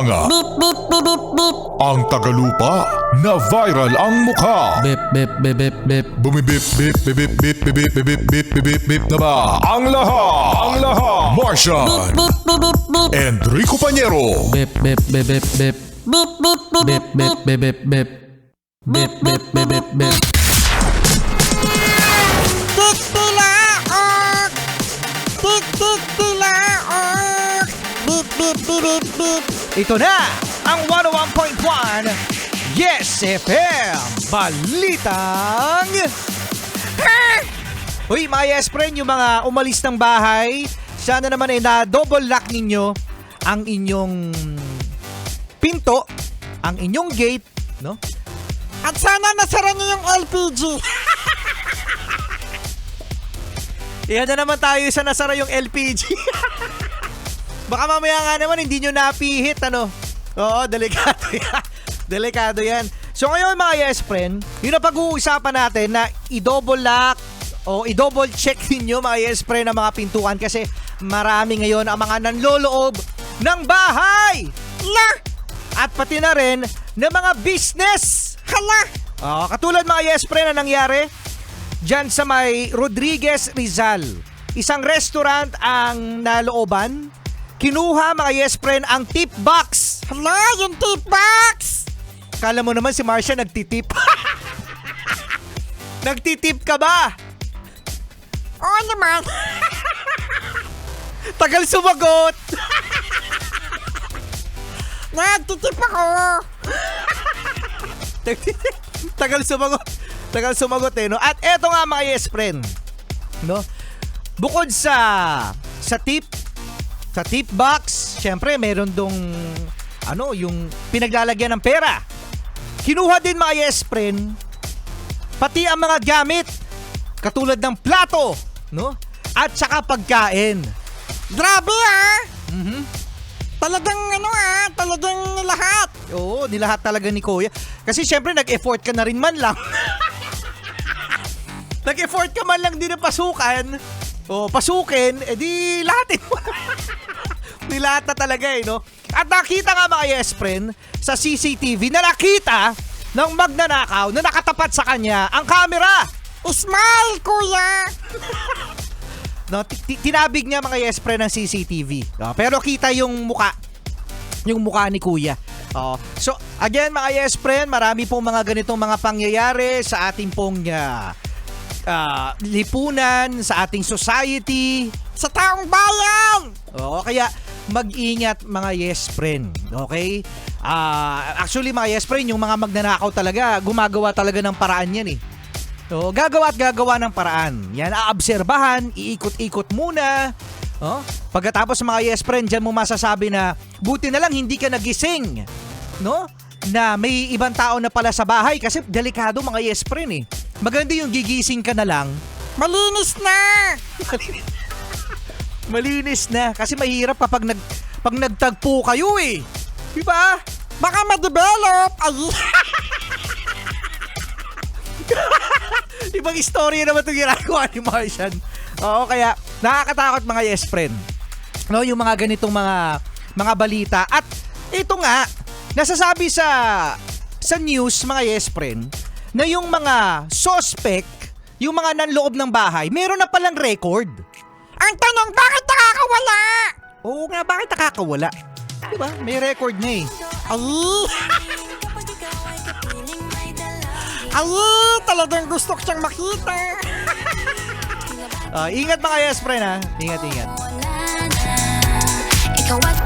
Bip, bip, bip, bip, bip. Ang tagalupa na viral ang mukha. Bip, bip, bip, bip, bip. Bumibip, bip, bip, bip, bip, bip, bip, bip, bip, bip, bip na ba? Ang lahat, Martian, Bip, bip, bip, bip. Enrico Pañero, Bip, bip, bip, bip, bip. Bip, bip, bip, Bip, bip, bip, bip, bip. Bip, bip, bip, bip, bip. Tik tilaok. Tik tik tilaok. Bip, bip, bip, bip, bip. Ito na ang 101.1 Yes FM Balitang Uy mga Yes Friend, yung mga umalis ng bahay, sana naman ay na-double lock ninyo ang inyong pinto, ang inyong gate, no? At sana nasara niyo yung LPG. Iyan na naman tayo sa nasara yung LPG. Baka mamaya nga naman hindi nyo napihit, ano? Oo, delikado yan. Delikado yan. So ngayon mga Yes Friend, yung napag-uusapan natin na i-double lock o i-double check ninyo mga Yes Friend ang mga pintuan kasi marami ngayon ang mga nanloloob ng bahay. La! At pati na rin ng mga business. Hala! Katulad mga Yes Friend na nangyari dyan sa may Rodriguez Rizal. Isang restaurant ang nalooban. Kinuha mga Yes Friend ang tip box. Hala! Yung tip box! Kala mo naman si Marcia nagtitip. Nagtitip ka ba? Oo naman. Tagal sumagot. Nagtitip ako. Tagal sumagot. Tagal sumagot eh, no? At eto nga mga Yes Friend, no? Bukod sa tip box, syempre meron dong yung pinaglalagyan ng pera. Kinuha din mga Yes Friend pati ang mga gamit katulad ng plato, no? At saka pagkain. Grabe Talagang talagang lahat. Oo, nilahat talaga ni Kuya. Kasi syempre nag-effort ka na rin man lang. Nag-effort ka man lang din na pasukan. O, pasukin, edi lahatin mo. Nilahat na talaga no? At nakita nga mga Yes Friend sa CCTV na nakita ng magnanakaw na nakatapat sa kanya ang camera. Smile, kuya. No, tinabig niya mga Yes Friend ng CCTV. No, pero kita yung muka ni Kuya. So, again mga Yes Friend, marami pong mga ganitong mga pangyayari sa ating pong lipunan, sa ating society, Sa taong bayan. kaya mag-ingat mga Yes Friend. Okay? Actually mga Yes Friend, yung mga magnanakaw talaga, gumagawa talaga ng paraan yan eh. So, gagawa ng paraan. Yan, aabserbahan, iikot-ikot muna. Pagkatapos mga Yes Friend, dyan mo masasabi na buti na lang hindi ka nagising. No? Na may ibang tao na pala sa bahay kasi delikado mga Yes Friend eh. Maganda yung gigising ka na lang. Malinis na. Malinis na. Kasi mahirap kapag pag nagtagpo kayo eh. Diba? Baka ma-develop. Ay. Ibang istorya naman itong ginagawa ni Martian. Oo, kaya nakakatakot mga Yes Friend. No, yung mga ganitong mga balita. At ito nga, nasasabi sa news mga Yes Friend, na yung mga suspect, yung mga nanloob ng bahay, meron na palang record. Ang tanong, bakit nakakawala? Oo nga, bakit nakakawala? Diba? May record na eh. Ay, talagang gusto ko siyang makita. Ingat mga Yes Friend ha. Ingat. Ikaw at